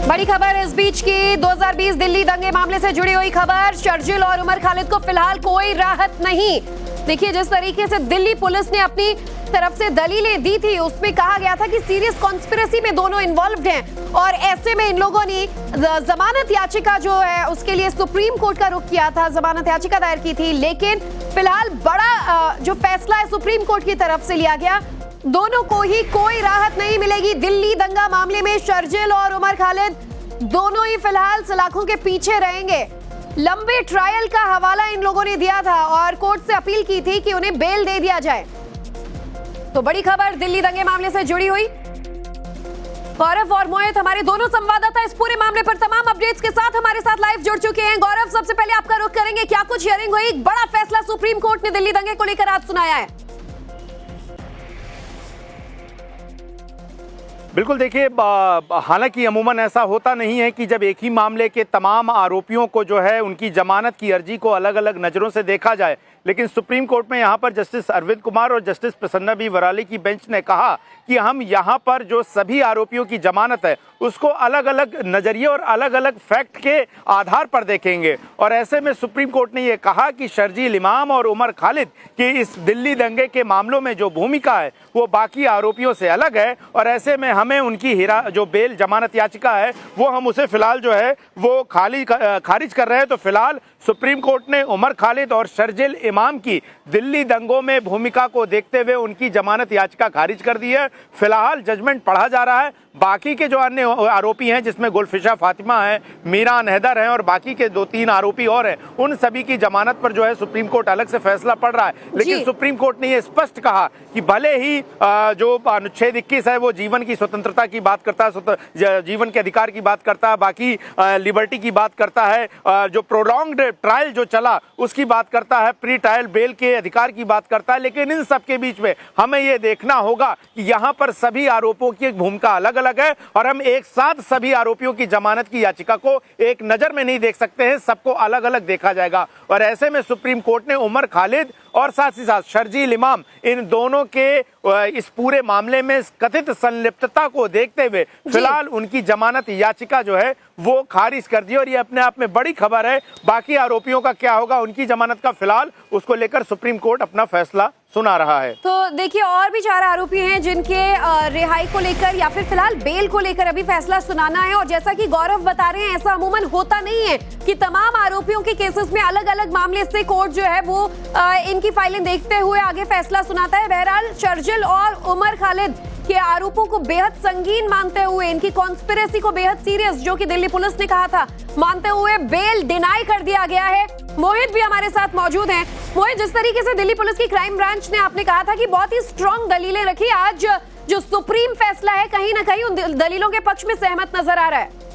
बड़ी खबर इस बीच की 2020 दिल्ली दंगे मामले से जुड़ी हुई खबर। शर्जिल और उमर खालिद को फिलहाल कोई राहत नहीं। देखिए, जिस तरीके से दिल्ली पुलिस ने अपनी तरफ से दलीलें दी थी, उसमें कहा गया था कि सीरियस कॉन्स्पिरेसी में दोनों इन्वॉल्व्ड हैं और ऐसे में इन लोगों ने जमानत याचिका जो है उसके लिए सुप्रीम कोर्ट का रुख किया था, जमानत याचिका दायर की थी। लेकिन फिलहाल बड़ा जो फैसला है सुप्रीम कोर्ट की तरफ से लिया गया, दोनों को ही कोई राहत नहीं मिलेगी। दिल्ली दंगा मामले में शर्जिल और उमर खालिद दोनों ही फिलहाल सलाखों के पीछे रहेंगे। लंबे ट्रायल का हवाला इन लोगों ने दिया था और कोर्ट से अपील की थी कि उन्हें बेल दे दिया जाए। तो बड़ी खबर दिल्ली दंगे मामले से जुड़ी हुई। गौरव और मोहित हमारे दोनों संवाददाता इस पूरे मामले पर तमाम अपडेट्स के साथ हमारे साथ लाइव जुड़ चुके हैं। गौरव, सबसे पहले आपका रुख करेंगे, क्या कुछ हियरिंग हुई? बड़ा फैसला सुप्रीम कोर्ट ने दिल्ली दंगे को लेकर आज सुनाया है। बिल्कुल, देखिए, हालांकि अमूमन ऐसा होता नहीं है कि जब एक ही मामले के तमाम आरोपियों को जो है उनकी जमानत की अर्जी को अलग अलग नज़रों से देखा जाए, लेकिन सुप्रीम कोर्ट में यहाँ पर जस्टिस अरविंद कुमार और जस्टिस प्रसन्ना बी वराली की बेंच ने कहा कि हम यहाँ पर जो सभी आरोपियों की जमानत है उसको अलग अलग नज़रिए और अलग अलग फैक्ट के आधार पर देखेंगे। और ऐसे में सुप्रीम कोर्ट ने ये कहा कि शर्जील इमाम और उमर खालिद की इस दिल्ली दंगे के मामलों में जो भूमिका है वो बाकी आरोपियों से अलग है और ऐसे में हमें उनकी जो बेल जमानत याचिका है वो हम उसे फिलहाल जो है वो खारिज कर रहे हैं। तो फिलहाल सुप्रीम कोर्ट ने उमर खालिद और शर्जिल इमाम की दिल्ली दंगों में भूमिका को देखते हुए उनकी जमानत याचिका खारिज कर दी है। फिलहाल जजमेंट पढ़ा जा रहा है। बाकी के जो अन्य आरोपी हैं, जिसमें गुलफिशा फातिमा है, मीरा हैदर हैं और बाकी के 2-3 आरोपी और हैं, उन सभी की जमानत पर जो है सुप्रीम कोर्ट अलग से फैसला पड़ रहा है। लेकिन सुप्रीम कोर्ट ने ये स्पष्ट कहा कि भले ही जो अनुच्छेद 21 है वो जीवन की स्वतंत्रता की बात करता है, जीवन के अधिकार की बात करता है, बाकी लिबर्टी की बात करता है, जो प्रोलॉन्ग्ड ट्रायल जो चला उसकी बात करता है, प्री ट्रायल बेल के अधिकार की बात करता है। लेकिन इन सब के बीच में हमें ये देखना होगा कि यहाँ पर सभी आरोपों की भूमिका अलग अलग है और हम एक साथ सभी आरोपियों की जमानत की याचिका को एक नजर में नहीं देख सकते हैं, सबको अलग अलग देखा जाएगा। और ऐसे में सुप्रीम कोर्ट ने उमर खालिद और साथ ही साथ शर्जील इमाम, इन दोनों के इस पूरे मामले में कथित संलिप्तता को देखते हुए फिलहाल उनकी जमानत याचिका जो है वो खारिज कर दी। और ये अपने आप में बड़ी खबर है। बाकी आरोपियों का क्या होगा, उनकी जमानत का फिलहाल उसको लेकर सुप्रीम कोर्ट अपना फैसला सुना रहा है। तो देखिए, और भी 4 आरोपी हैं जिनके रिहाई को लेकर या फिर फिलहाल बेल को लेकर अभी फैसला सुनाना है। और जैसा कि गौरव बता रहे हैं, ऐसा अमूमन होता नहीं है कि तमाम आरोपियों के केसेस में अलग अलग मामले से कोर्ट जो है वो इनकी फाइलें देखते हुए आगे फैसला सुनाता है। बहरहाल शर्जिल और उमर खालिद के आरोपों को बेहद संगीन मानते हुए, इनकी कॉन्स्पिरेसी को बेहद सीरियस, जो कि दिल्ली पुलिस ने कहा था, मानते हुए बेल डिनाई कर दिया गया है। मोहित भी हमारे साथ मौजूद हैं। मोहित, जिस तरीके से दिल्ली पुलिस की क्राइम ब्रांच ने आपने कहा था कि बहुत ही स्ट्रांग दलीलें रखी, आज जो सुप्रीम फैसला है कहीं ना कहीं उन दलीलों के पक्ष में सहमत नजर आ रहा है।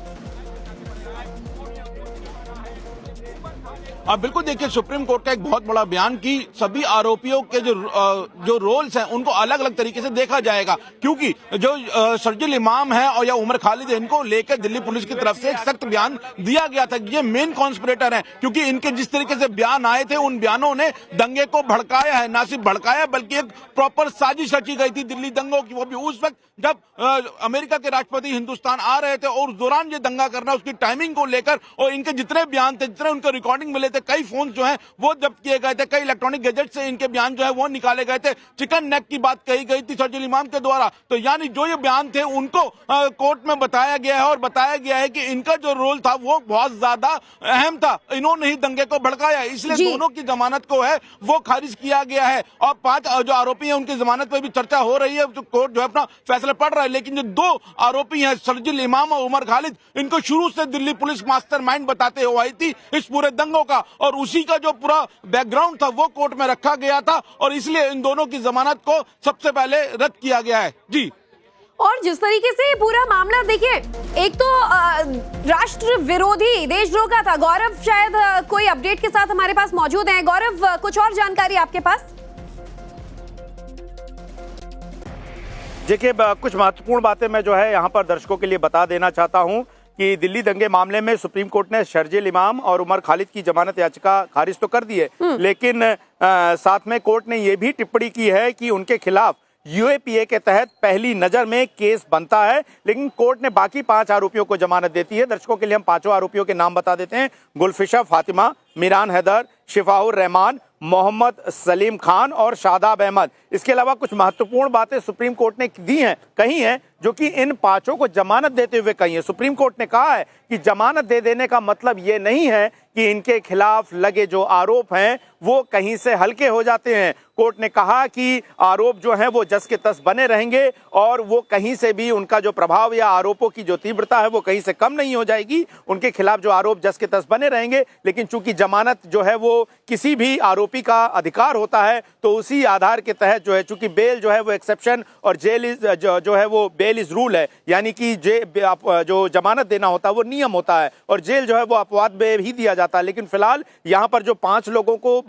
अब बिल्कुल देखिए, सुप्रीम कोर्ट का एक बहुत बड़ा बयान कि सभी आरोपियों के जो रोल्स हैं उनको अलग अलग तरीके से देखा जाएगा, क्योंकि जो शर्जिल इमाम है और या उमर खालिद है, इनको लेकर दिल्ली पुलिस की तरफ से एक सख्त बयान दिया गया था कि ये मेन कॉन्स्पिरेटर हैं, क्योंकि इनके जिस तरीके से बयान आए थे उन बयानों ने दंगे को भड़काया है। ना सिर्फ भड़काया बल्कि एक प्रॉपर साजिश रची गई थी दिल्ली दंगों की, वो भी उस वक्त जब अमेरिका के राष्ट्रपति हिंदुस्तान आ रहे थे और उस दौरान ये दंगा करना, उसकी टाइमिंग को लेकर और इनके जितने बयान थे, जितने उनके रिकॉर्डिंग मिले थे, कई फोन जो हैं वो जब्त किए गए थे, कई इलेक्ट्रॉनिक गैजेट से इनके बयान जो है वो निकाले गए थे। चिकन नेक की बात कही गई थी शर्जिल इमाम के द्वारा। तो यानी जो ये बयान थे उनको कोर्ट में बताया गया है और बताया गया है कि इनका जो रोल था वो बहुत ज्यादा अहम था, इन्होंने ही दंगे को भड़काया, इसलिए दोनों की जमानत को है वो खारिज किया गया है। और 5 जो आरोपी हैं उनकी जमानत पर भी चर्चा हो रही है, जो कोर्ट जो है अपना फैसला पढ़ रहा है। लेकिन जो 2 आरोपी हैं शर्जिल इमाम और उमर खालिद, इनको शुरू से दिल्ली पुलिस मास्टरमाइंड बताते हुए आई थी इस पूरे दंगों का, और उसी का जो पूरा बैकग्राउंड था वो कोर्ट में रखा गया था और इसलिए इन दोनों की जमानत को सबसे पहले रद्द किया गया है। जी, और जिस तरीके से ये पूरा मामला, देखिए, एक तो राष्ट्र विरोधी, देशद्रोह का था। गौरव शायद कोई अपडेट के साथ हमारे पास मौजूद हैं। गौरव, कुछ और जानकारी आपके पास? देखिए, कुछ महत्वपूर्ण बातें मैं जो है यहाँ पर दर्शकों के लिए बता देना चाहता हूँ कि दिल्ली दंगे मामले में सुप्रीम कोर्ट ने शर्जिल इमाम और उमर खालिद की जमानत याचिका खारिज तो कर दी है, लेकिन साथ में कोर्ट ने यह भी टिप्पणी की है कि उनके खिलाफ यूएपीए के तहत पहली नजर में केस बनता है, लेकिन कोर्ट ने बाकी 5 आरोपियों को जमानत देती है। दर्शकों के लिए हम 5 आरोपियों के नाम बता देते हैं। गुलफिशा फातिमा, मीरान हैदर, शिफाउर रहमान, मोहम्मद सलीम खान और शादाब अहमद। इसके अलावा कुछ महत्वपूर्ण बातें सुप्रीम कोर्ट ने कही हैं जो कि इन 5 को जमानत देते हुए कही है। सुप्रीम कोर्ट ने कहा है कि जमानत दे देने का मतलब ये नहीं है कि इनके खिलाफ लगे जो आरोप हैं वो कहीं से हल्के हो जाते हैं। कोर्ट ने कहा कि आरोप जो हैं वो जस के तस बने रहेंगे और वो कहीं से भी उनका जो प्रभाव या आरोपों की जो तीव्रता है वो कहीं से कम नहीं हो जाएगी। उनके खिलाफ जो आरोप जस के तस बने रहेंगे, लेकिन चूंकि जमानत जो है वो किसी भी आरोपी का अधिकार होता है तो उसी आधार के तहत जो है, चूंकि बेल जो है वो एक्सेप्शन और जेल इज जो है वो बेल इज रूल है, यानी कि जो जमानत देना होता है वो नियम होता है और जेल जो है वो अपवाद में ही दिया जाता है। लेकिन फिलहाल यहाँ पर जो 5 लोगों को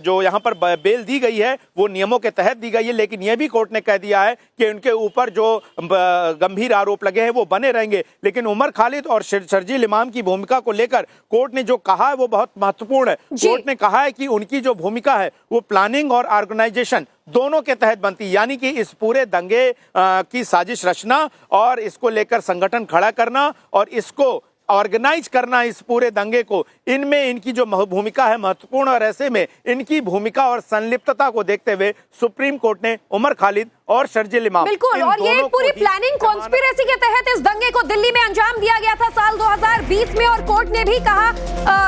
जो यहाँ पर बेल दी गई है वो नियमों के तहत दी गई है, लेकिन यह भी कोर्ट ने कह दिया है कि उनके ऊपर जो गंभीर आरोप लगे हैं वो बने रहेंगे। लेकिन उमर खालिद और शर्जील इमाम की भूमिका को लेकर कोर्ट ने जो कहा है वो बहुत महत्वपूर्ण है। कोर्ट ने कहा है कि उनकी जो भूमिका है वो प्लानिंग और ऑर्गेनाइजेशन दोनों के तहत बनती, यानी कि इस पूरे दंगे की साजिश रचना और इसको लेकर संगठन खड़ा करना और इसको ऑर्गेनाइज करना, इस पूरे दंगे को, इनमें इनकी जो भूमिका है महत्वपूर्ण। और ऐसे में इनकी भूमिका और संलिप्तता को देखते हुए सुप्रीम कोर्ट ने उमर खालिद और शर्जील इमाम, बिल्कुल, और ये पूरी प्लानिंग कॉन्स्पिरेसी के तहत इस दंगे को दिल्ली में अंजाम दिया गया था साल 2020 में। और कोर्ट ने भी कहा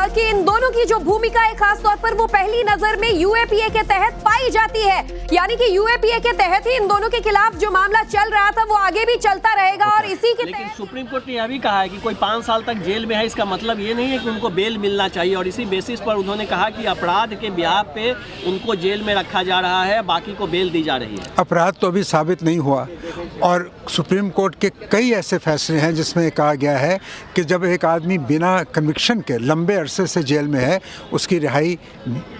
कि इन दोनों की जो भूमिका है खास तौर पर वो पहली नजर में यूएपीए के तहत पाई जाती है, यानी कि यूएपीए के तहत ही इन दोनों के खिलाफ जो मामला चल रहा था वो आगे भी चलता रहेगा। और इसी के लेकिन सुप्रीम कोर्ट ने यह भी कहा है कि कोई 5 साल तक जेल में है, इसका मतलब ये नहीं है कि उनको बेल मिलना चाहिए। और इसी बेसिस पर उन्होंने कहा कि अपराध के ब्याह पे उनको जेल में रखा जा रहा है, बाकी को बेल दी जा रही है। अपराध तो अभी साबित नहीं हुआ और सुप्रीम कोर्ट के कई ऐसे फैसले हैं जिसमें कहा गया है कि जब एक आदमी बिना कन्विक्शन के लंबे अरसे से जेल में है उसकी रिहाई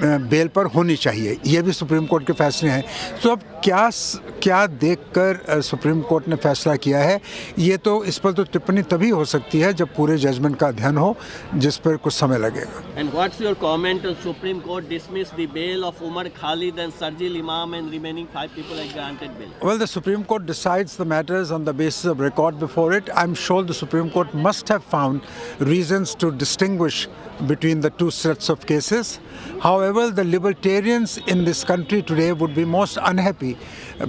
बेल पर होनी चाहिए। ये भी सुप्रीम कोर्ट के फैसले हैं। तो अब क्या देखकर सुप्रीम कोर्ट ने फैसला किया है, ये तो इस पर तो टिप्पणी तभी हो सकती है जब पूरे जजमेंट का अध्ययन हो, जिस पर कुछ समय लगेगा। And what's your comment on Supreme Court dismissed the bail of Umar Khalid and Shardil Imam and remaining 5 people are granted bail? Well, the Supreme Court decides the matters on the basis of record before it. I'm sure the Supreme Court must have found reasons to distinguish between the two sets of cases. However, the libertarians in this country today would be most unhappy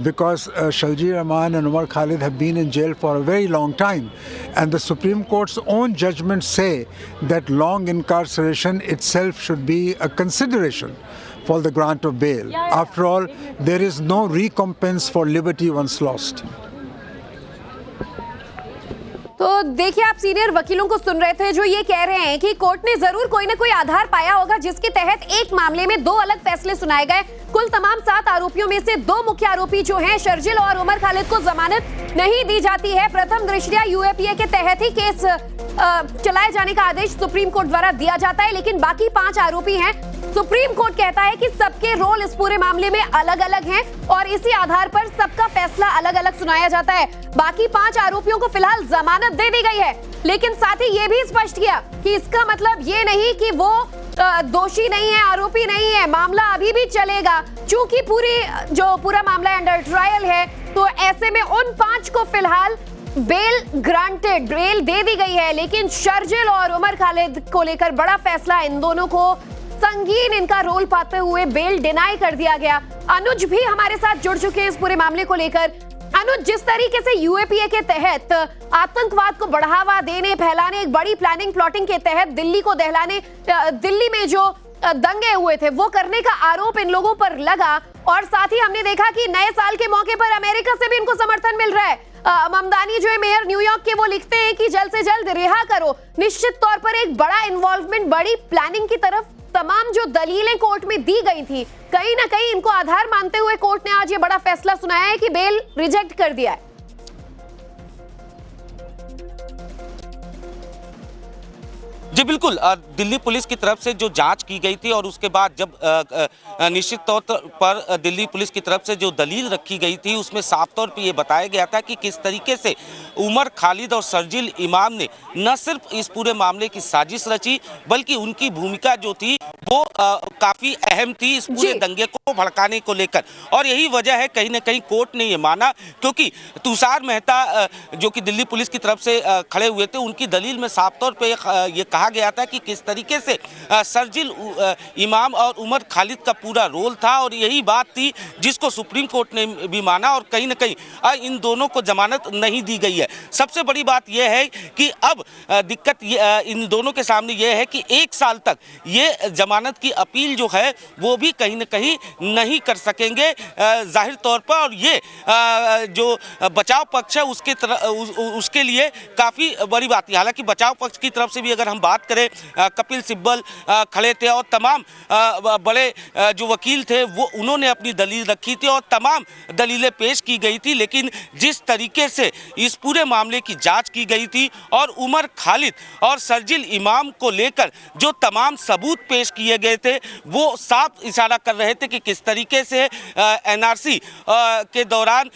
because Shardil Rahman and Umar Khalid have been in jail for a very long time, and the Supreme Court's own judgments say that long incarceration itself should be a consideration for the grant of bail. After all, there is no recompense for liberty once lost. तो देखिए, आप senior वकीलों को सुन रहे थे जो ये कह रहे हैं कि कोर्ट ने जरूर कोई ना कोई आधार पाया होगा जिसके तहत एक मामले में 2 अलग फैसले सुनाए गए। कुल तमाम 7 आरोपियों में से 2 मुख्य आरोपी जो हैं शर्जील और उमर खालिद को जमानत नहीं दी जाती है। प्रथम दृष्टया यूएपीए के तहत ही केस चलाए जाने का आदेश सुप्रीम कोर्ट द्वारा दिया जाता है, लेकिन बाकी 5 आरोपी हैं। सुप्रीम कोर्ट कहता है कि सबके रोल इस पूरे मामले में अलग अलग हैं और इसी आधार पर सबका फैसला अलग अलग सुनाया जाता है। बाकी 5 आरोपियों को फिलहाल जमानत दे दी गई है, लेकिन साथ ही ये भी स्पष्ट किया कि इसका मतलब ये नहीं कि वो दोषी नहीं है, आरोपी नहीं है। मामला अभी भी चलेगा, चूंकि पूरा मामला अंडर ट्रायल है। तो ऐसे में उन 5 को फिलहाल बेल दे दी गई है, लेकिन शर्जील और उमर खालिद को लेकर बड़ा फैसला, इन दोनों को संगीन इनका रोल पाते हुए बेल डिनाई कर दिया गया। अनुज भी हमारे साथ जुड़ चुके हैं इस पूरे मामले को लेकर। अनुज, जिस तरीके से यूएपीए के तहत आतंकवाद को बढ़ावा देने, फैलाने, एक बड़ी प्लानिंग प्लॉटिंग के तहत दिल्ली को दहलाने, दिल्ली में जो दंगे हुए थे वो करने का आरोप इन लोगों पर लगा, और साथ ही हमने देखा कि नए साल के मौके पर अमेरिका से भी इनको समर्थन मिल रहा है। ममदानी जो है मेयर न्यूयॉर्क के, वो लिखते हैं कि जल्द से जल्द रिहा करो। निश्चित तौर पर एक बड़ा इन्वॉल्वमेंट, बड़ी प्लानिंग की तरफ तमाम जो दलीलें कोर्ट में दी गई थी, कहीं ना कहीं इनको आधार मानते हुए कोर्ट ने आज ये बड़ा फैसला सुनाया है कि बेल रिजेक्ट कर दिया है। जी बिल्कुल, दिल्ली पुलिस की तरफ से जो जांच की गई थी और उसके बाद जब निश्चित तौर पर दिल्ली पुलिस की तरफ से जो दलील रखी गई थी उसमें साफ तौर पे ये बताया गया था कि किस तरीके से उमर खालिद और शर्जील इमाम ने न सिर्फ इस पूरे मामले की साजिश रची, बल्कि उनकी भूमिका जो थी वो काफी अहम थी इस पूरे जी। दंगे को भड़काने को लेकर। और यही वजह है कहीं ना कहीं कोर्ट ने ये माना, क्योंकि तुषार मेहता जो कि दिल्ली पुलिस की तरफ से खड़े हुए थे, उनकी दलील में साफ तौर पे ये कहा गया था कि किस तरीके से शर्जील इमाम और उमर खालिद का पूरा रोल था, और यही बात थी जिसको सुप्रीम कोर्ट ने भी माना, और कहीं ना कहीं इन दोनों को जमानत नहीं दी गई है। सबसे बड़ी बात यह है कि अब दिक्कत इन दोनों के सामने यह है कि 1 साल तक ये जमानत की अपील जो है वो भी कहीं ना कहीं नहीं कर सकेंगे जाहिर तौर पर। और ये जो बचाव पक्ष है उसके लिए काफ़ी बड़ी बात है। हालांकि बचाव पक्ष की तरफ से भी अगर हम बात करें, कपिल सिब्बल खड़े थे और तमाम बड़े जो वकील थे वो उन्होंने अपनी दलील रखी थी और तमाम दलीलें पेश की गई थी। लेकिन जिस तरीके से इस पूरे मामले की जांच की गई थी और उमर खालिद और शर्जील इमाम को लेकर जो तमाम सबूत पेश किए गए थे वो साफ इशारा कर रहे थे कि किस तरीके से एनआरसी के दौरान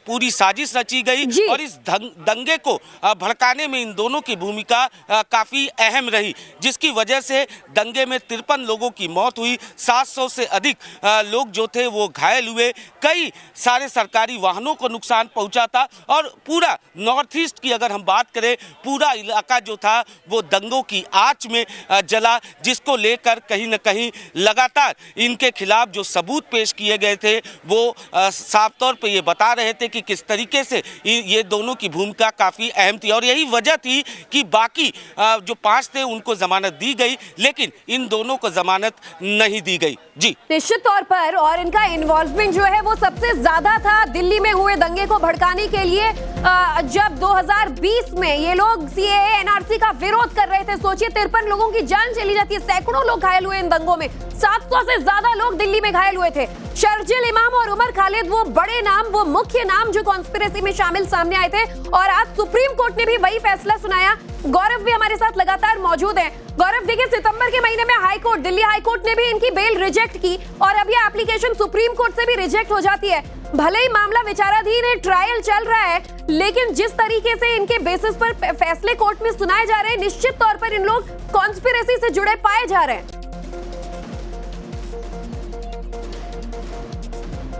पूरी साजिश रची गई और इस दंगे को भड़काने में इन दोनों की भूमिका काफ़ी अहम रही, जिसकी वजह से दंगे में 53 लोगों की मौत हुई, 700 से अधिक लोग जो थे वो घायल हुए, कई सारे सरकारी वाहनों को नुकसान पहुंचा था और पूरा नॉर्थ ईस्ट की अगर हम बात करें, पूरा इलाका जो था वो दंगों की आंच में जला, जिसको लेकर कहीं न कहीं लगातार इनके खिलाफ जो सबूत पेश किए गए थे वो साफ तौर पे ये बता रहे थे कि किस तरीके से ये दोनों की भूमिका काफ़ी अहम थी। और यही वजह थी कि बाकी जो 5 थे उनको जमानत दी गई, लेकिन इन दोनों को जमानत नहीं दी गई। जी निश्चित तौर पर, और इनका इन्वॉल्वमेंट जो है वो सबसे ज्यादा था दिल्ली में हुए दंगे को भड़काने के लिए। जब 2020 में ये लोग सीएए एनआरसी का विरोध कर रहे थे, सोचिए 53 लोगों की जान चली जाती है, सैकड़ों लोग घायल हुए इन दंगों में, 700 से ज्यादा लोग दिल्ली में घायल हुए थे। शर्जील इमाम और उमर खालिद वो बड़े नाम, वो मुख्य नाम जो कॉन्स्पिरेसी में शामिल सामने आए थे, और आज सुप्रीम कोर्ट ने भी वही फैसला सुनाया। गौरव भी हमारे साथ लगातार मौजूद हैं। गौरव, देखिए सितंबर के महीने में दिल्ली हाई कोर्ट ने भी इनकी बेल रिजेक्ट की और अब ये एप्लीकेशन सुप्रीम कोर्ट से भी रिजेक्ट हो जाती है। भले ही मामला विचाराधीन है, ट्रायल चल रहा है, लेकिन जिस तरीके से इनके बेसिस पर फैसले कोर्ट में सुनाए जा रहे हैं, निश्चित तौर पर इन लोग कॉन्स्पिरेसी से जुड़े पाए जा रहे हैं।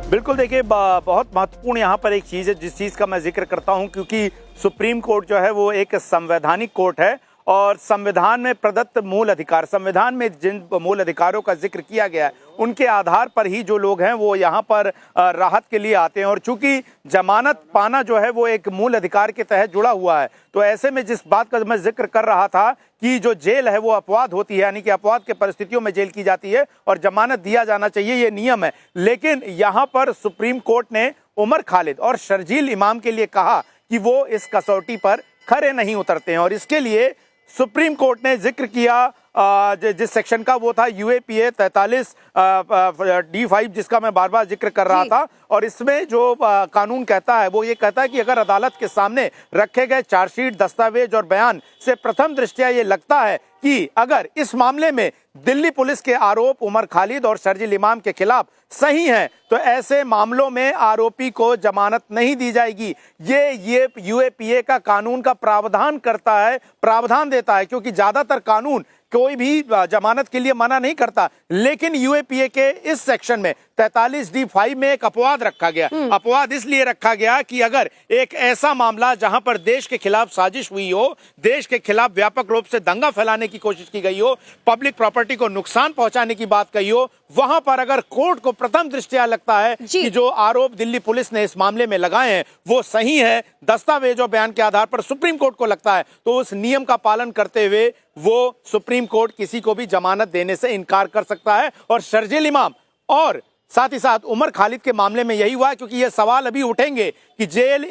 बिल्कुल, देखिए बहुत महत्वपूर्ण यहाँ पर एक चीज़ है जिस चीज़ का मैं जिक्र करता हूँ, क्योंकि सुप्रीम कोर्ट जो है वो एक संवैधानिक कोर्ट है और संविधान में प्रदत्त मूल अधिकार, संविधान में जिन मूल अधिकारों का जिक्र किया गया है उनके आधार पर ही जो लोग हैं वो यहाँ पर राहत के लिए आते हैं। और चूंकि जमानत पाना जो है वो एक मूल अधिकार के तहत जुड़ा हुआ है, तो ऐसे में जिस बात का मैं जिक्र कर रहा था कि जो जेल है वो अपवाद होती है, यानी कि अपवाद के परिस्थितियों में जेल की जाती है और जमानत दिया जाना चाहिए, ये नियम है। लेकिन यहाँ पर सुप्रीम कोर्ट ने उमर खालिद और शर्जील इमाम के लिए कहा कि वो इस कसौटी पर खरे नहीं उतरते हैं, और इसके लिए सुप्रीम कोर्ट ने जिक्र किया जिस सेक्शन का, वो था यूएपीए 43D5, जिसका मैं बार बार जिक्र कर रहा था। और इसमें जो कानून कहता है वो ये कहता है कि अगर अदालत के सामने रखे गए चार्जशीट, दस्तावेज और बयान से प्रथम दृष्टया ये लगता है कि अगर इस मामले में दिल्ली पुलिस के आरोप उमर खालिद और शर्जील इमाम के खिलाफ सही है, तो ऐसे मामलों में आरोपी को जमानत नहीं दी जाएगी। ये यूएपीए का कानून का प्रावधान करता है, प्रावधान देता है, क्योंकि ज्यादातर कानून कोई भी जमानत के लिए मना नहीं करता, लेकिन यूएपीए के इस सेक्शन में 43D5 में एक अपवाद रखा गया। अपवाद इसलिए रखा गया कि अगर एक ऐसा मामला जहां पर देश के खिलाफ साजिश हुई हो, देश के खिलाफ व्यापक रूप से दंगा फैलाने की कोशिश की गई हो, पब्लिक प्रॉपर्टी को नुकसान पहुंचाने की बात कही हो, वहां पर अगर कोर्ट को प्रथम दृष्टया लगता है कि जो आरोप दिल्ली पुलिस ने इस मामले में लगाए हैं वो सही है, दस्तावेज और बयान के आधार पर सुप्रीम कोर्ट को लगता है, तो उस नियम का पालन करते हुए वो सुप्रीम कोर्ट किसी को भी जमानत देने से इनकार कर सकता है। और शर्जील इमाम और साथ ही साथ उमर खालिद के मामले में यही हुआ, क्योंकि ये सवाल अभी उठेंगे कि जेल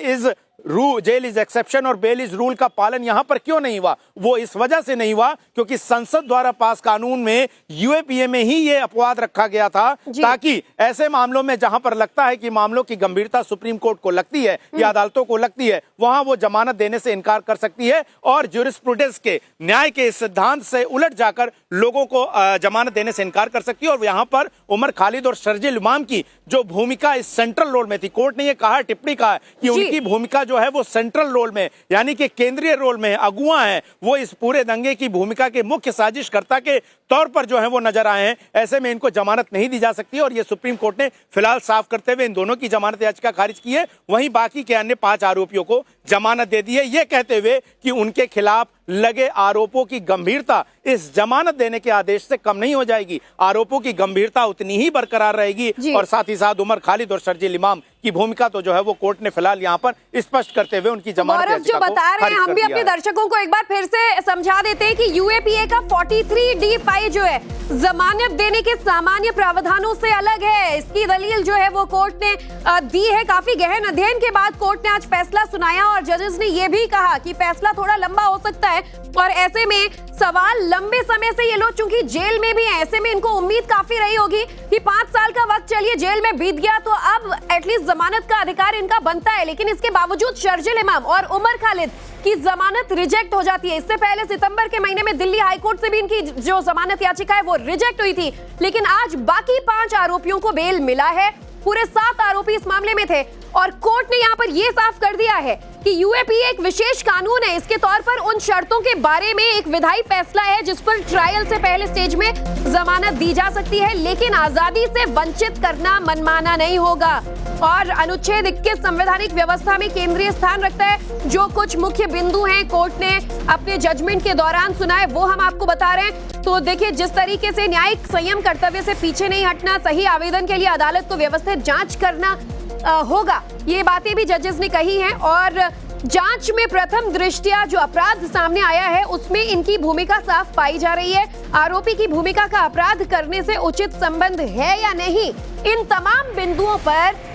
इज एक्सेप्शन और बेल इज रूल का पालन यहां पर क्यों नहीं हुआ। वो इस वजह से नहीं हुआ क्योंकि संसद द्वारा पास कानून में यूएपीए में ही ये अपवाद रखा गया था, ताकि ऐसे मामलों में जहां पर लगता है कि मामलों की गंभीरता सुप्रीम कोर्ट को लगती है या अदालतों को लगती है, वहां वो जमानत देने से इनकार कर सकती है और ज्यूरिस्प्रूडेंस के न्याय के सिद्धांत से उलट जाकर लोगों को जमानत देने से इनकार कर सकती है। और यहाँ पर उमर खालिद और शर्जील इमाम की जो भूमिका इस सेंट्रल रोल में थी, कोर्ट ने ये कहा, टिप्पणी कहा कि उनकी भूमिका जो है वो सेंट्रल रोल में, यानी कि केंद्रीय रोल में अगुआ है, वो इस पूरे दंगे की भूमिका के मुख्य साजिशकर्ता के तौर पर जो है वो नजर आए हैं। ऐसे में इनको जमानत नहीं दी जा सकती और ये सुप्रीम कोर्ट ने फिलहाल साफ करते हुए इन दोनों की जमानत याचिका खारिज की है। वहीं बाकी के अन्य 5 आरोपियों को जमानत दे दी है, ये कहते हुए कि उनके खिलाफ लगे आरोपों की गंभीरता इस जमानत देने के आदेश से कम नहीं हो जाएगी। आरोपों की गंभीरता उतनी ही बरकरार रहेगी और साथ ही साथ उमर खालिद और शर्जील इमाम की भूमिका तो जो है वो कोर्ट ने फिलहाल यहाँ पर स्पष्ट करते हुए उनकी जमानत जो बता रहे हैं, हम भी अपने दर्शकों को एक बार फिर से समझा देते हैं कि यूएपीए का 43D5 जो है जमानत देने के सामान्य प्रावधानों से अलग है। इसकी दलील जो है वो कोर्ट ने दी है। काफी गहन अध्ययन के बाद कोर्ट ने आज फैसला सुनाया और जजेस ने ये भी कहा कि फैसला थोड़ा लंबा हो सकता है और ऐसे में सवाल लंबे समय से ये लोग चूंकि जेल में भी हैं, ऐसे में इनको उम्मीद काफी रही होगी कि 5 साल का वक्त चलिए जेल में बीत गया तो अब एटलीस्ट जमानत का अधिकार इनका बनता है। लेकिन इसके बावजूद शर्जील इमाम और उमर खालिद की जमानत रिजेक्ट हो जाती है। इससे पहले सितंबर के महीने में दिल्ली हाईकोर्ट से भी इनकी जो जमानत याचिका है वो रिजेक्ट हुई थी, लेकिन आज बाकी 5 आरोपियों को बेल मिला है। पूरे 7 आरोपी इस मामले में थे और कोर्ट ने यहाँ पर यह साफ कर दिया है कि यूएपीए एक विशेष कानून है। इसके तौर पर उन शर्तों के बारे में एक विधायी फैसला है जिस पर ट्रायल से पहले स्टेज में जमानत दी जा सकती है, लेकिन आजादी से वंचित करना मनमाना नहीं होगा। और अनुच्छेद 21 संवैधानिक व्यवस्था में केंद्रीय स्थान रखता है। जो कुछ मुख्य बिंदु हैं कोर्ट ने अपने जजमेंट के दौरान सुनाए वो हम आपको बता रहे हैं। तो देखिए, जिस तरीके से न्यायिक संयम कर्तव्य से पीछे नहीं हटना, सही आवेदन के लिए अदालत को व्यवस्थित जांच करना होगा, ये बातें भी जजेस ने कही हैं। और जांच में प्रथम दृष्टया जो अपराध सामने आया है उसमें इनकी भूमिका साफ पाई जा रही है। आरोपी की भूमिका का अपराध करने से उचित संबंध है या नहीं, इन तमाम बिंदुओं पर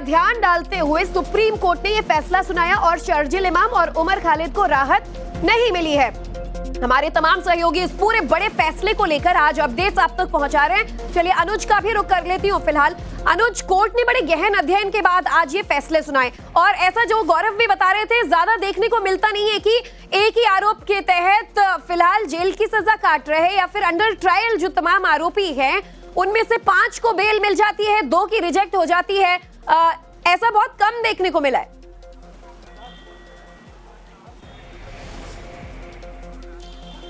ध्यान डालते हुए सुप्रीम कोर्ट ने यह फैसला सुनाया और शर्जील इमाम और उमर खालिद को राहत नहीं मिली है। हमारे तमाम सहयोगी इस पूरे बड़े फैसले को लेकर आज अपडेट्स आप तक पहुंचा रहे हैं। चलिए अनुज का भी रुख कर लेती हूँ। फिलहाल अनुज, कोर्ट ने बड़े गहन अध्ययन के बाद आज ये फैसले सुनाए और ऐसा जो गौरव भी बता रहे थे, ज्यादा देखने को मिलता नहीं है कि एक ही आरोप के तहत फिलहाल जेल की सजा काट रहे या फिर अंडर ट्रायल जो तमाम आरोपी हैं उनमें से 5 को बेल मिल जाती है, 2 की रिजेक्ट हो जाती है। ऐसा बहुत कम देखने को मिला है।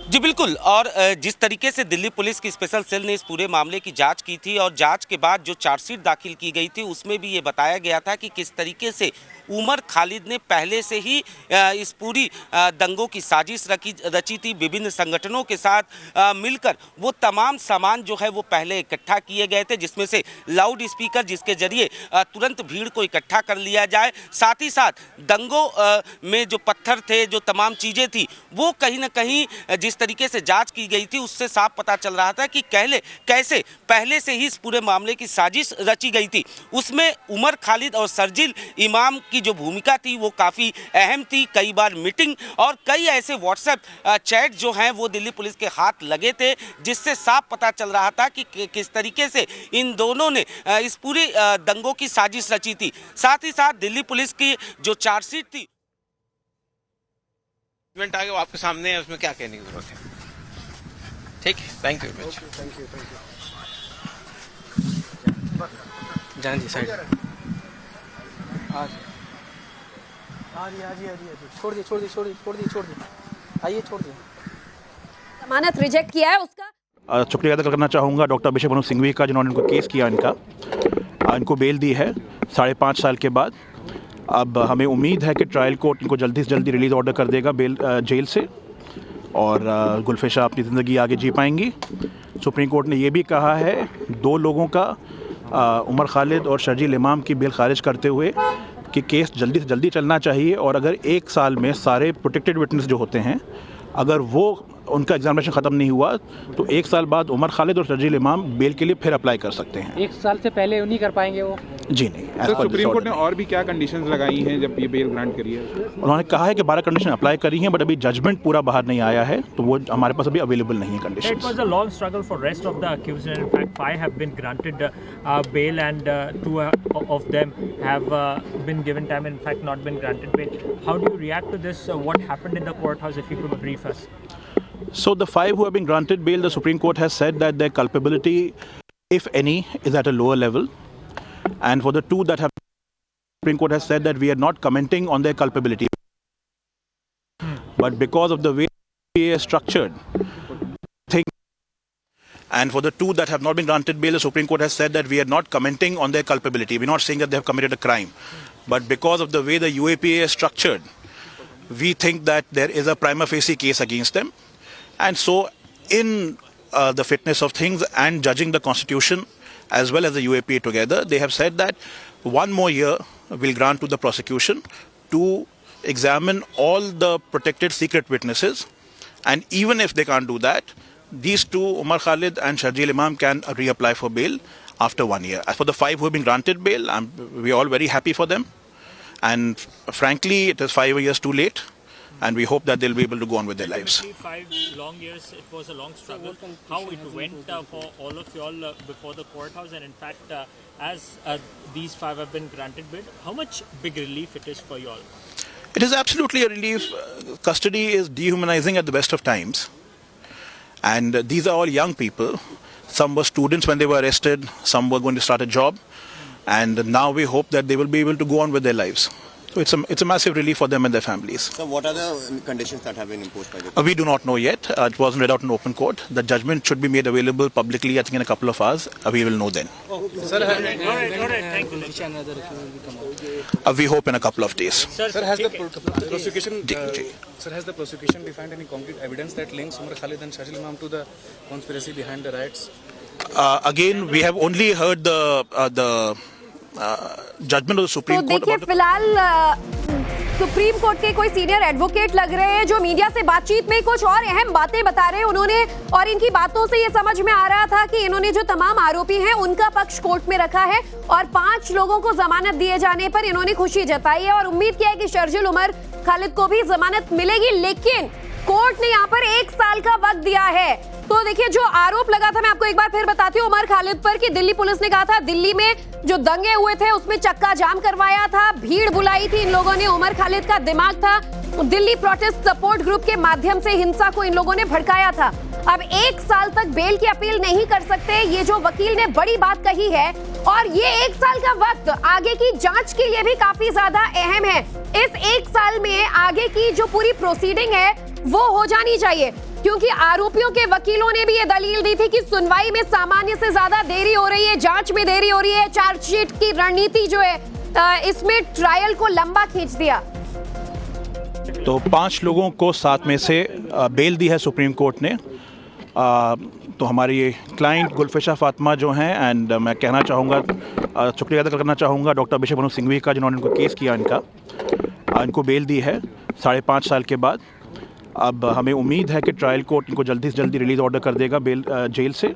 जी बिल्कुल, और जिस तरीके से दिल्ली पुलिस की स्पेशल सेल ने इस पूरे मामले की जांच की थी और जांच के बाद जो चार्जशीट दाखिल की गई थी उसमें भी ये बताया गया था कि किस तरीके से उमर खालिद ने पहले से ही इस पूरी दंगों की साजिश रची थी। विभिन्न संगठनों के साथ मिलकर वो तमाम सामान जो है वो पहले इकट्ठा किए गए थे, जिसमें से लाउड स्पीकर जिसके जरिए तुरंत भीड़ को इकट्ठा कर लिया जाए, साथ ही साथ दंगों में जो पत्थर थे, जो तमाम चीज़ें थी, वो कहीं ना कहीं जिस तरीके से जांच की गई थी उससे साफ पता चल रहा था कि कैसे पहले से ही इस पूरे मामले की साजिश रची गई थी। उसमें उमर खालिद और शर्जील इमाम की जो भूमिका थी वो काफ़ी अहम थी। कई बार मीटिंग और कई ऐसे व्हाट्सएप चैट जो हैं वो दिल्ली पुलिस के हाथ लगे थे, जिससे साफ पता चल रहा था कि किस तरीके से इन दोनों ने इस पूरी दंगों की साजिश रची थी। साथ ही साथ दिल्ली पुलिस की जो चार्जशीट थी आगे वो आपके सामने है, उसमें क्या कहने की जरूरत है। ठीक है, थैंक यू। Thank you. जान जी साइड छोड़ दी आइए, छोड़ दी। जमानत रिजेक्ट किया है उसका शुक्रिया अदा करना चाहूँगा डॉक्टर अभिषेक मनु सिंघवी का, जिन्होंने इनको केस किया, इनको बेल दी है 5.5 साल के बाद। अब हमें उम्मीद है कि ट्रायल कोर्ट इनको जल्दी से जल्दी रिलीज़ ऑर्डर कर देगा जेल से और गुलफिशा अपनी ज़िंदगी आगे जी पाएंगी। सुप्रीम कोर्ट ने ये भी कहा है 2 लोगों का, उमर खालिद और शर्जील इमाम की बेल खारिज करते हुए कि केस जल्दी से जल्दी चलना चाहिए और अगर 1 साल में सारे प्रोटेक्टेड विटनेस जो होते हैं अगर वो उनका एग्जामिनेशन ख़त्म नहीं हुआ तो 1 साल बाद उमर खालिद और शर्जील इमाम बेल के लिए फिर अप्लाई कर सकते हैं। 1 साल से पहले नहीं कर पाएंगे वो? जी नहीं। तो सुप्रीम कोर्ट ने और भी क्या कंडीशंस लगाई हैं जब ये बेल ग्रांट करी है? उन्होंने कहा है कि 12 कंडीशन अप्लाई करी हैं, बट अभी जजमेंट पूरा बाहर नहीं आया है तो वो हमारे पास अभी अवेलेबल नहीं है condition. It was a long struggle for rest of the accused. In fact, 5 have been granted bail and 2 of them have been given time, in fact not been granted bail. How do you react to this? What happened in the courthouse, if you could brief us? So the 5 who have been granted bail, the Supreme Court has said that their culpability, if any, is at a lower level, and for the 2 that have Supreme Court has said that we are not commenting on their culpability. But because of the way it is structured, and for the two that have not been granted bail, the Supreme Court has said that we are not commenting on their culpability. We're not saying that they have committed a crime. But because of the way the UAPA is structured, we think that there is a prima facie case against them. And so in the fitness of things and judging the Constitution as well as the UAPA together, they have said that 1 more year will grant to the prosecution to examine all the protected secret witnesses. And even if they can't do that, these two, Umar Khalid and Sharjeel Imam, can reapply for bail after 1 year. As for the 5 who have been granted bail, we're all very happy for them. And frankly, it is 5 years too late. And we hope that they'll be able to go on with their lives. 5 long years, it was a long struggle. How it went for all of you all before the courthouse, and in fact, as these 5 have been granted bail, how much big relief it is for you all? It is absolutely a relief. Custody is dehumanizing at the best of times. And these are all young people. Some were students when they were arrested. Some were going to start a job. And now we hope that they will be able to go on with their lives. So it's a massive relief for them and their families. So what are the conditions that have been imposed by the court? We do not know yet. It wasn't read out in open court. The judgment should be made available publicly, I think, in a couple of hours. We will know then. Sir, all right, thank you. We hope in a couple of days. Sir, has the prosecution defined any concrete evidence that links Umar Khalid and Sharjeel Imam to the conspiracy behind the riots? Again, we have only heard the judgement of supreme तो court. देखिए फिलहाल supreme court के कोई senior advocate लग रहे हैं जो media से बातचीत में कुछ और अहम बातें बता रहे हैं उन्होंने, और इनकी बातों से ये समझ में आ रहा था कि इन्होंने जो तमाम आरोपी हैं उनका पक्ष कोर्ट में रखा है और 5 लोगों को जमानत दिए जाने पर इन्होंने खुशी जताई है और उम्मीद किया है कि शर्जील उमर खालिद को भी जमानत मिलेगी। लेकिन कोर्ट ने यहाँ पर 1 साल का वक्त दिया है। तो देखिए जो आरोप लगा था, मैं आपको एक बार फिर बताती हूँ उमर खालिद पर, कि दिल्ली पुलिस ने कहा था दिल्ली में जो दंगे हुए थे उसमें चक्का जाम करवाया था, भीड़ बुलाई थी इन लोगों ने, उमर खालिद का दिमाग था, दिल्ली प्रोटेस्ट सपोर्ट ग्रुप के माध्यम से हिंसा को इन लोगों ने भड़काया था। अब 1 साल तक बेल की अपील नहीं कर सकते, ये जो वकील ने बड़ी बात कही है, और ये 1 साल का वक्त आगे की जांच के लिए भी काफी ज्यादा अहम है। इस 1 साल में आगे की जो पूरी प्रोसीडिंग है वो हो जानी चाहिए, क्योंकि आरोपियों के वकीलों ने भी ये दलील दी थी कि सुनवाई में सामान्य से ज्यादा देरी हो रही है, जांच में देरी हो रही है, चार्जशीट की रणनीति जो है इसमें ट्रायल को लंबा खींच दिया। तो 5 लोगों को 7 में से बेल दी है सुप्रीम कोर्ट ने। तो हमारी ये क्लाइंट गुलफिशा फातिमा जो हैं, एंड मैं कहना चाहूँगा, शुक्रिया अदा करना चाहूँगा डॉक्टर बिशप मनोज सिंघवी का, जिन्होंने इनको केस किया, इनको बेल दी है 5.5 साल के बाद। अब हमें उम्मीद है कि ट्रायल कोर्ट इनको जल्दी से जल्दी रिलीज़ ऑर्डर कर देगा बेल जेल से,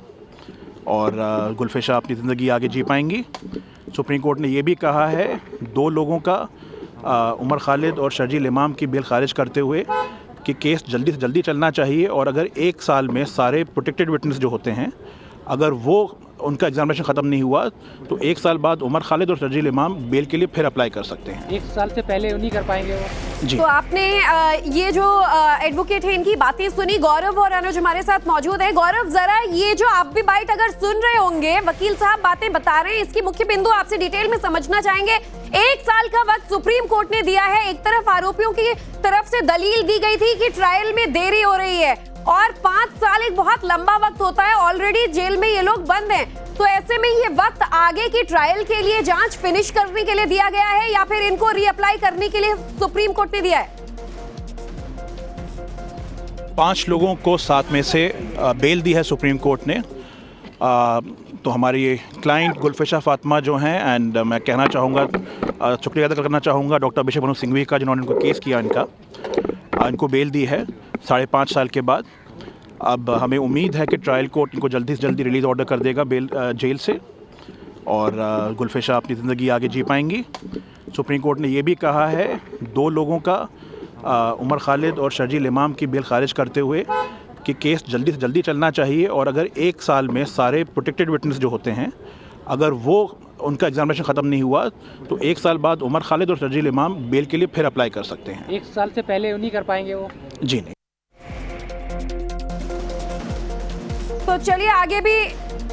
और गुलफिशा अपनी ज़िंदगी आगे जी पाएंगी। सुप्रीम कोर्ट ने ये भी कहा है 2 लोगों का, उमर खालिद और शर्जील इमाम की बेल खारिज करते हुए कि केस जल्दी से जल्दी चलना चाहिए, और अगर 1 साल में सारे प्रोटेक्टेड विटनेस जो होते हैं अगर वो उनका एग्जामिनेशन ख़त्म नहीं हुआ तो 1 साल बाद उमर खालिद और शर्जील इमाम बेल के लिए फिर अप्लाई कर सकते हैं। 1 साल से पहले नहीं कर पाएंगे वो जी। तो आपने ये जो एडवोकेट है इनकी बातें सुनी। गौरव और अनुज हमारे साथ मौजूद है। गौरव, जरा ये जो आप भी बाइट अगर सुन रहे होंगे, वकील साहब बातें बता रहे हैं, इसकी मुख्य बिंदु आपसे डिटेल में समझना चाहेंगे। 1 साल का वक्त सुप्रीम कोर्ट ने दिया है। एक तरफ आरोपियों की तरफ से दलील दी गई थी कि ट्रायल में देरी हो रही है, और 5 साल एक बहुत लंबा वक्त होता है, ऑलरेडी जेल में ये लोग बंद हैं, तो ऐसे में ये वक्त आगे की ट्रायल के लिए, जांच फिनिश करने के लिए दिया गया है या फिर इनको रीअप्लाई करने के लिए सुप्रीम कोर्ट ने दिया है? 5 लोगों को 7 में से बेल दी है सुप्रीम कोर्ट ने। तो हमारी ये क्लाइंट गुलफिशा फातिमा जो हैं, एंड मैं कहना चाहूँगा, शुक्रिया अदा करना चाहूँगा डॉक्टर बिशप मनोज सिंघवी का, जिन्होंने इनको केस किया, इनको बेल दी है 5.5 साल के बाद। अब हमें उम्मीद है कि ट्रायल कोर्ट इनको जल्दी से जल्दी रिलीज़ ऑर्डर कर देगा बेल जेल से, और गुलफिशा अपनी ज़िंदगी आगे जी पाएंगी। सुप्रीम कोर्ट ने ये भी कहा है 2 लोगों का, उमर खालिद और शर्जील इमाम की बेल खारिज करते हुए कि केस जल्दी से जल्दी चलना चाहिए, और अगर 1 साल में सारे प्रोटेक्टेड विटनेस जो होते हैं अगर वो उनका एग्जामिनेशन ख़त्म नहीं हुआ तो 1 साल बाद उमर खालिद और शर्जील इमाम बेल के लिए फिर अप्लाई कर सकते हैं। 1 साल से पहले नहीं कर पाएंगे वो जी नहीं। तो चलिए आगे भी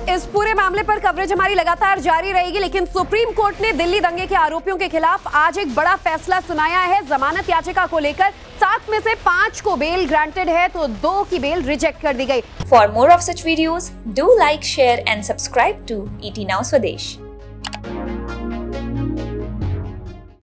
इस पूरे मामले पर कवरेज हमारी लगातार जारी रहेगी, लेकिन सुप्रीम कोर्ट ने दिल्ली दंगे के आरोपियों के खिलाफ आज एक बड़ा फैसला सुनाया है। जमानत याचिका को लेकर 7 में से 5 को बेल ग्रांटेड है तो 2 की बेल रिजेक्ट कर दी गई। For more of such videos, do like, share and subscribe to ET Now Swadesh.